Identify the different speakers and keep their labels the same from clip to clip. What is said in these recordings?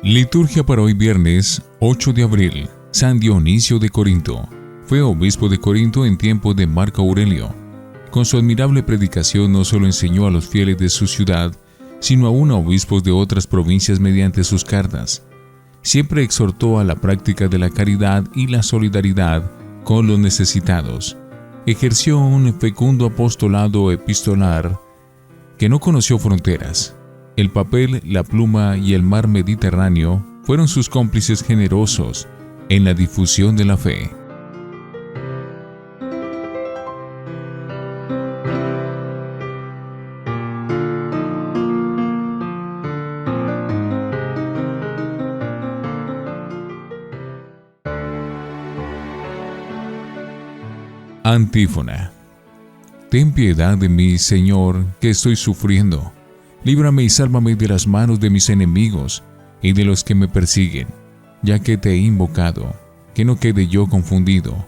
Speaker 1: Liturgia para hoy viernes 8 de abril. San Dionisio de Corinto. Fue obispo de Corinto en tiempo de Marco Aurelio. Con su admirable predicación no solo enseñó a los fieles de su ciudad, sino aún a obispos de otras provincias mediante sus cartas. Siempre exhortó a la práctica de la caridad y la solidaridad con los necesitados. Ejerció un fecundo apostolado epistolar que no conoció fronteras. El papel, la pluma y el mar Mediterráneo fueron sus cómplices generosos en la difusión de la fe. Antífona. Ten piedad de mí, Señor, que estoy sufriendo. Líbrame y sálvame de las manos de mis enemigos y de los que me persiguen, ya que te he invocado, que no quede yo confundido.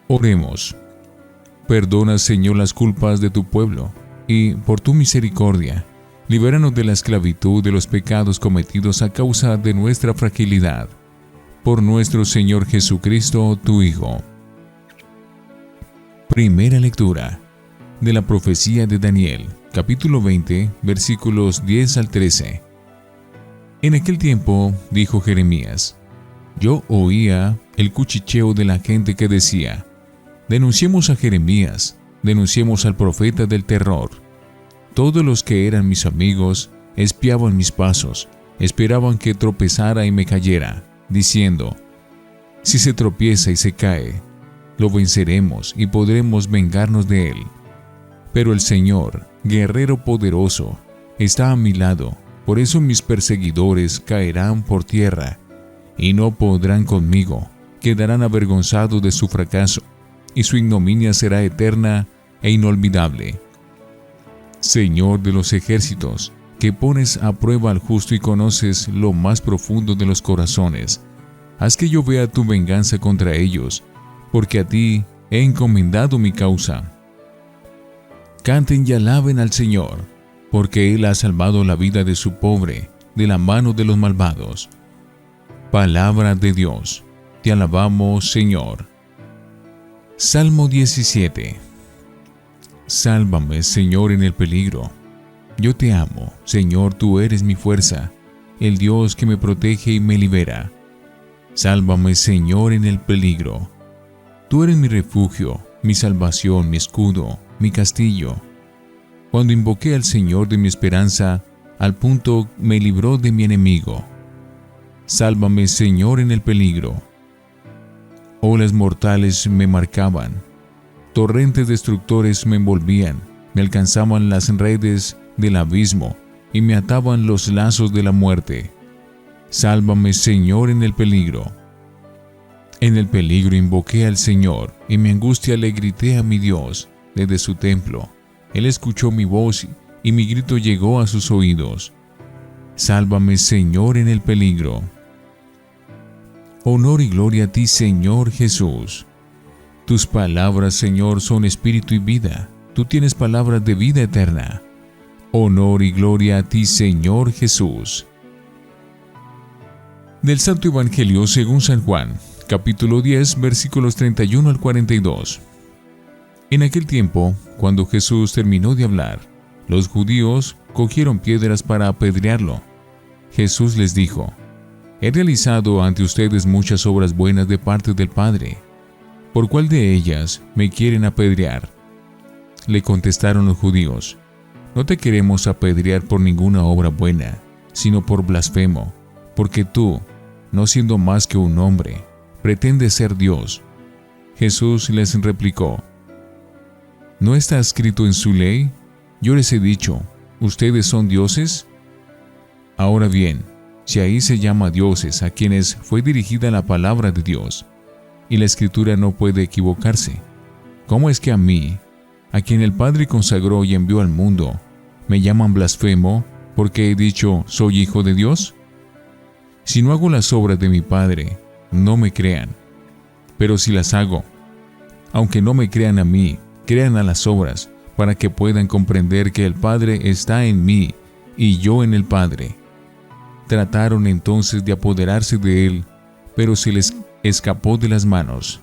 Speaker 1: Oremos. Perdona, Señor, las culpas de tu pueblo, y, por tu misericordia, libéranos de la esclavitud de los pecados cometidos a causa de nuestra fragilidad. Por nuestro Señor Jesucristo, tu Hijo. Primera lectura de la profecía de Daniel, capítulo 20, versículos 10 al 13. En aquel tiempo, dijo Jeremías, yo oía el cuchicheo de la gente que decía, denunciemos a Jeremías, denunciemos al profeta del terror. Todos los que eran mis amigos espiaban mis pasos, esperaban que tropezara y me cayera, diciendo, si se tropieza y se cae, lo venceremos y podremos vengarnos de él. Pero el Señor, guerrero poderoso, está a mi lado, por eso mis perseguidores caerán por tierra, y no podrán conmigo, quedarán avergonzados de su fracaso, y su ignominia será eterna e inolvidable. Señor de los ejércitos, que pones a prueba al justo y conoces lo más profundo de los corazones, haz que yo vea tu venganza contra ellos, porque a ti he encomendado mi causa. Canten y alaben al Señor, porque Él ha salvado la vida de su pobre, de la mano de los malvados. Palabra de Dios, te alabamos, Señor. Salmo 17. Sálvame, Señor, en el peligro. Yo te amo, Señor, tú eres mi fuerza, el Dios que me protege y me libera. Sálvame, Señor, en el peligro. Tú eres mi refugio, mi salvación, mi escudo, mi castillo. Cuando invoqué al Señor de mi esperanza, al punto me libró de mi enemigo. Sálvame, Señor, en el peligro. Olas mortales me marcaban, torrentes destructores me envolvían, me alcanzaban las redes del abismo y me ataban los lazos de la muerte. Sálvame, Señor, en el peligro. En el peligro invoqué al Señor, y en mi angustia le grité a mi Dios desde su templo. Él escuchó mi voz y mi grito llegó a sus oídos. Sálvame, Señor, en el peligro. Honor y gloria a ti, Señor Jesús. Tus palabras, Señor, son espíritu y vida. Tú tienes palabras de vida eterna. Honor y gloria a ti, Señor Jesús. Del Santo Evangelio según San Juan, capítulo 10, versículos 31 al 42. En aquel tiempo, cuando Jesús terminó de hablar, los judíos cogieron piedras para apedrearlo. Jesús les dijo, he realizado ante ustedes muchas obras buenas de parte del Padre. ¿Por cuál de ellas me quieren apedrear? Le contestaron los judíos, no te queremos apedrear por ninguna obra buena, sino por blasfemo, porque tú, no siendo más que un hombre, pretendes ser Dios. Jesús les replicó, ¿no está escrito en su ley? Yo les he dicho, ¿ustedes son dioses? Ahora bien, si ahí se llama dioses a quienes fue dirigida la palabra de Dios, y la Escritura no puede equivocarse, ¿cómo es que a mí, a quien el Padre consagró y envió al mundo, me llaman blasfemo porque he dicho soy hijo de Dios? Si no hago las obras de mi Padre, no me crean, pero si las hago, aunque no me crean a mí, crean a las obras, para que puedan comprender que el Padre está en mí y yo en el Padre. Trataron entonces de apoderarse de él, pero se les escapó de las manos.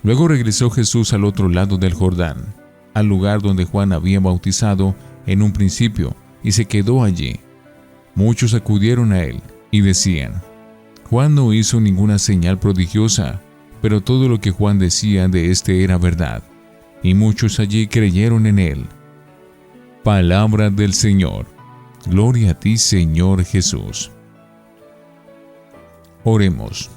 Speaker 1: Luego regresó Jesús al otro lado del Jordán, al lugar donde Juan había bautizado en un principio, y se quedó allí. Muchos acudieron a él y decían: Juan no hizo ninguna señal prodigiosa, pero todo lo que Juan decía de éste era verdad, y muchos allí creyeron en él. Palabra del Señor. Gloria a ti, Señor Jesús. Oremos.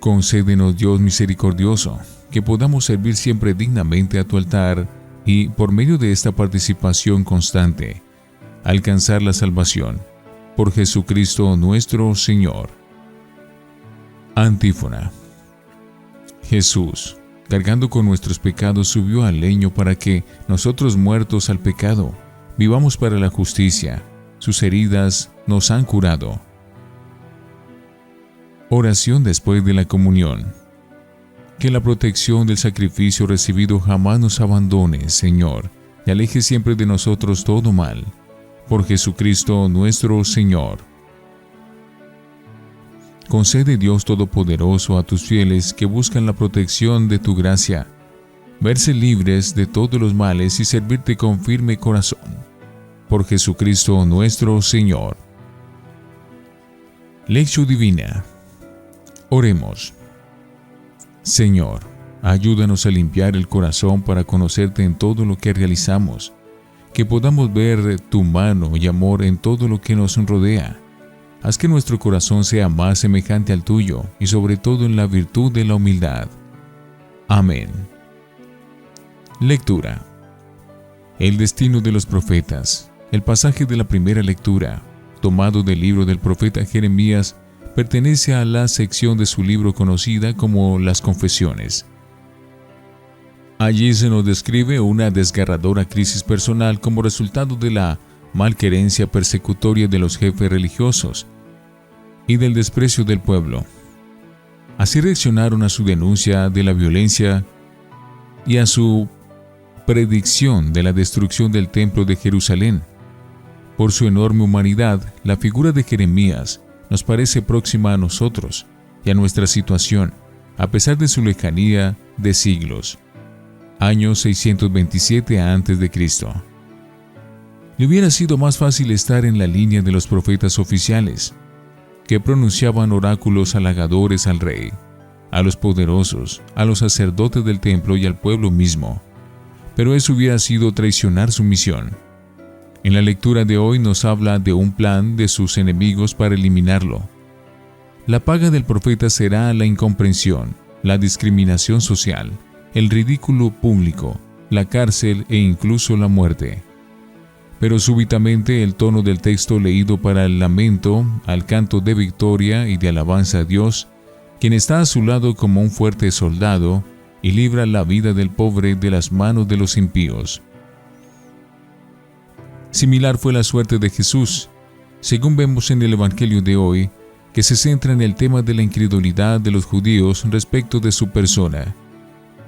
Speaker 1: Concédenos, Dios misericordioso, que podamos servir siempre dignamente a tu altar y, por medio de esta participación constante, alcanzar la salvación. Por Jesucristo nuestro Señor. Antífona. Jesús, cargando con nuestros pecados, subió al leño para que, nosotros muertos al pecado, vivamos para la justicia. Sus heridas nos han curado. Oración después de la comunión. Que la protección del sacrificio recibido jamás nos abandone, Señor, y aleje siempre de nosotros todo mal. Por Jesucristo nuestro Señor. Concede, Dios Todopoderoso, a tus fieles que buscan la protección de tu gracia, verse libres de todos los males y servirte con firme corazón. Por Jesucristo nuestro Señor. Lección Divina. Oremos. Señor, ayúdanos a limpiar el corazón para conocerte en todo lo que realizamos, que podamos ver tu mano y amor en todo lo que nos rodea. Haz que nuestro corazón sea más semejante al tuyo y sobre todo en la virtud de la humildad. Amén. Lectura. El destino de los profetas. El pasaje de la primera lectura, tomado del libro del profeta Jeremías, pertenece a la sección de su libro conocida como Las Confesiones. Allí se nos describe una desgarradora crisis personal como resultado de la malquerencia persecutoria de los jefes religiosos y del desprecio del pueblo. Así reaccionaron a su denuncia de la violencia y a su predicción de la destrucción del templo de Jerusalén. Por su enorme humanidad, la figura de Jeremías nos parece próxima a nosotros y a nuestra situación, a pesar de su lejanía de siglos. Año 627 a.C. Le hubiera sido más fácil estar en la línea de los profetas oficiales, que pronunciaban oráculos halagadores al rey, a los poderosos, a los sacerdotes del templo y al pueblo mismo. Pero eso hubiera sido traicionar su misión. En la lectura de hoy nos habla de un plan de sus enemigos para eliminarlo. La paga del profeta será la incomprensión, la discriminación social, el ridículo público, la cárcel e incluso la muerte. Pero súbitamente el tono del texto leído para el lamento, al canto de victoria y de alabanza a Dios, quien está a su lado como un fuerte soldado y libra la vida del pobre de las manos de los impíos. Similar fue la suerte de Jesús, según vemos en el Evangelio de hoy, que se centra en el tema de la incredulidad de los judíos respecto de su persona.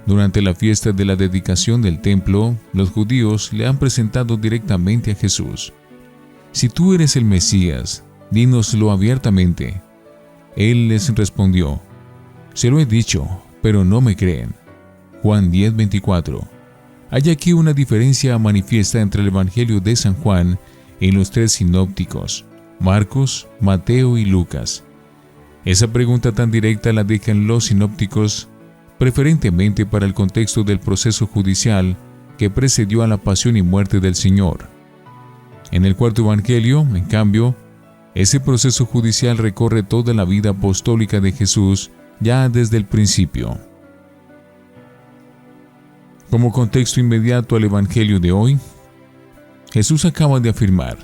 Speaker 1: Durante la fiesta de la dedicación del templo, los judíos le han presentado directamente a Jesús. Si tú eres el Mesías, dínoslo abiertamente. Él les respondió: se lo he dicho, pero no me creen. Juan 10:24. Hay aquí una diferencia manifiesta entre el Evangelio de San Juan y los tres sinópticos, Marcos, Mateo y Lucas. Esa pregunta tan directa la dejan los sinópticos preferentemente para el contexto del proceso judicial que precedió a la pasión y muerte del Señor. En el cuarto Evangelio, en cambio, ese proceso judicial recorre toda la vida apostólica de Jesús ya desde el principio. Como contexto inmediato al Evangelio de hoy, Jesús acaba de afirmar: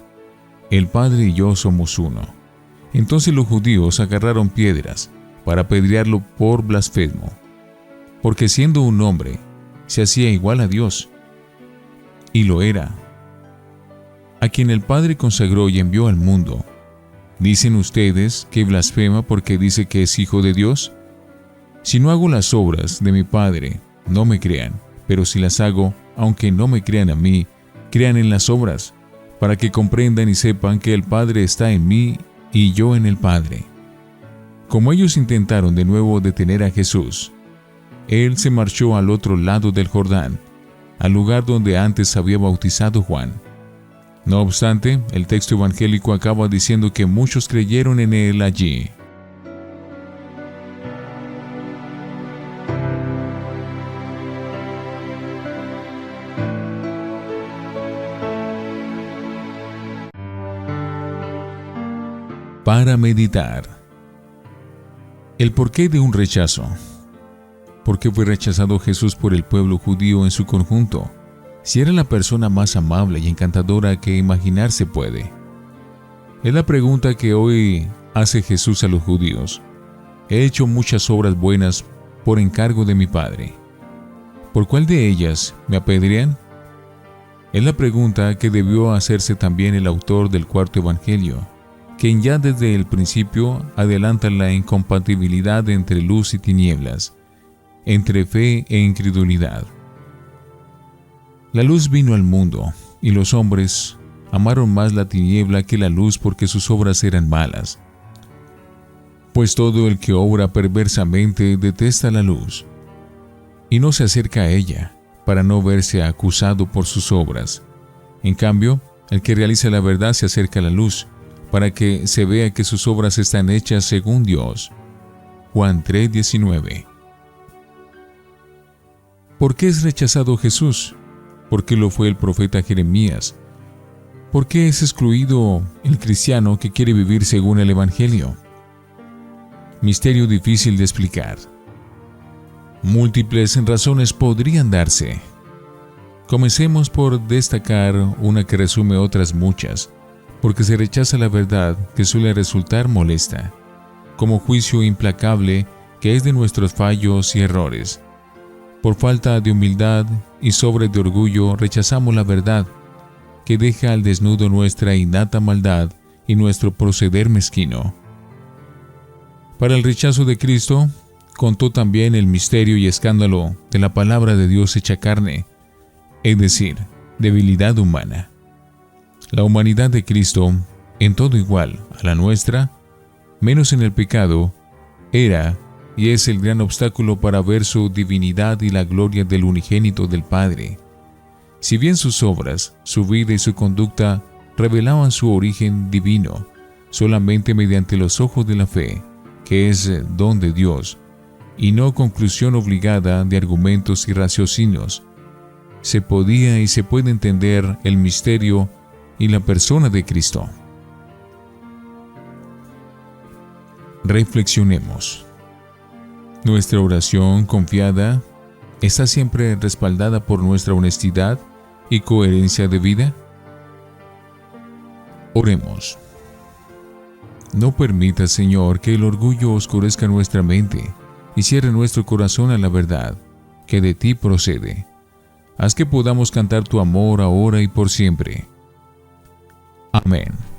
Speaker 1: el Padre y yo somos uno. Entonces los judíos agarraron piedras para apedrearlo por blasfemo, porque siendo un hombre, se hacía igual a Dios. Y lo era. A quien el Padre consagró y envió al mundo, ¿dicen ustedes que blasfema porque dice que es hijo de Dios? Si no hago las obras de mi Padre, no me crean, pero si las hago, aunque no me crean a mí, crean en las obras, para que comprendan y sepan que el Padre está en mí y yo en el Padre. Como ellos intentaron de nuevo detener a Jesús, Él se marchó al otro lado del Jordán, al lugar donde antes había bautizado Juan. No obstante, el texto evangélico acaba diciendo que muchos creyeron en Él allí. Para meditar. El porqué de un rechazo. ¿Por qué fue rechazado Jesús por el pueblo judío en su conjunto, si era la persona más amable y encantadora que imaginarse puede? Es la pregunta que hoy hace Jesús a los judíos. He hecho muchas obras buenas por encargo de mi Padre. ¿Por cuál de ellas me apedrean? Es la pregunta que debió hacerse también el autor del cuarto evangelio, quien ya desde el principio adelanta la incompatibilidad entre luz y tinieblas, entre fe e incredulidad. La luz vino al mundo, y los hombres amaron más la tiniebla que la luz porque sus obras eran malas. Pues todo el que obra perversamente detesta la luz, y no se acerca a ella, para no verse acusado por sus obras. En cambio, el que realiza la verdad se acerca a la luz, para que se vea que sus obras están hechas según Dios. Juan 3:19. ¿Por qué es rechazado Jesús? ¿Por qué lo fue el profeta Jeremías? ¿Por qué es excluido el cristiano que quiere vivir según el Evangelio? Misterio difícil de explicar. Múltiples razones podrían darse. Comencemos por destacar una que resume otras muchas, porque se rechaza la verdad que suele resultar molesta, como juicio implacable que es de nuestros fallos y errores. Por falta de humildad y sobre de orgullo rechazamos la verdad, que deja al desnudo nuestra innata maldad y nuestro proceder mezquino. Para el rechazo de Cristo, contó también el misterio y escándalo de la palabra de Dios hecha carne, es decir, debilidad humana. La humanidad de Cristo, en todo igual a la nuestra, menos en el pecado, era y es el gran obstáculo para ver su divinidad y la gloria del unigénito del Padre. Si bien sus obras, su vida y su conducta revelaban su origen divino, solamente mediante los ojos de la fe, que es don de Dios, y no conclusión obligada de argumentos y raciocinios, se podía y se puede entender el misterio y la persona de Cristo. Reflexionemos. ¿Nuestra oración confiada está siempre respaldada por nuestra honestidad y coherencia de vida? Oremos. No permita, Señor, que el orgullo oscurezca nuestra mente y cierre nuestro corazón a la verdad que de ti procede. Haz que podamos cantar tu amor ahora y por siempre. Amén.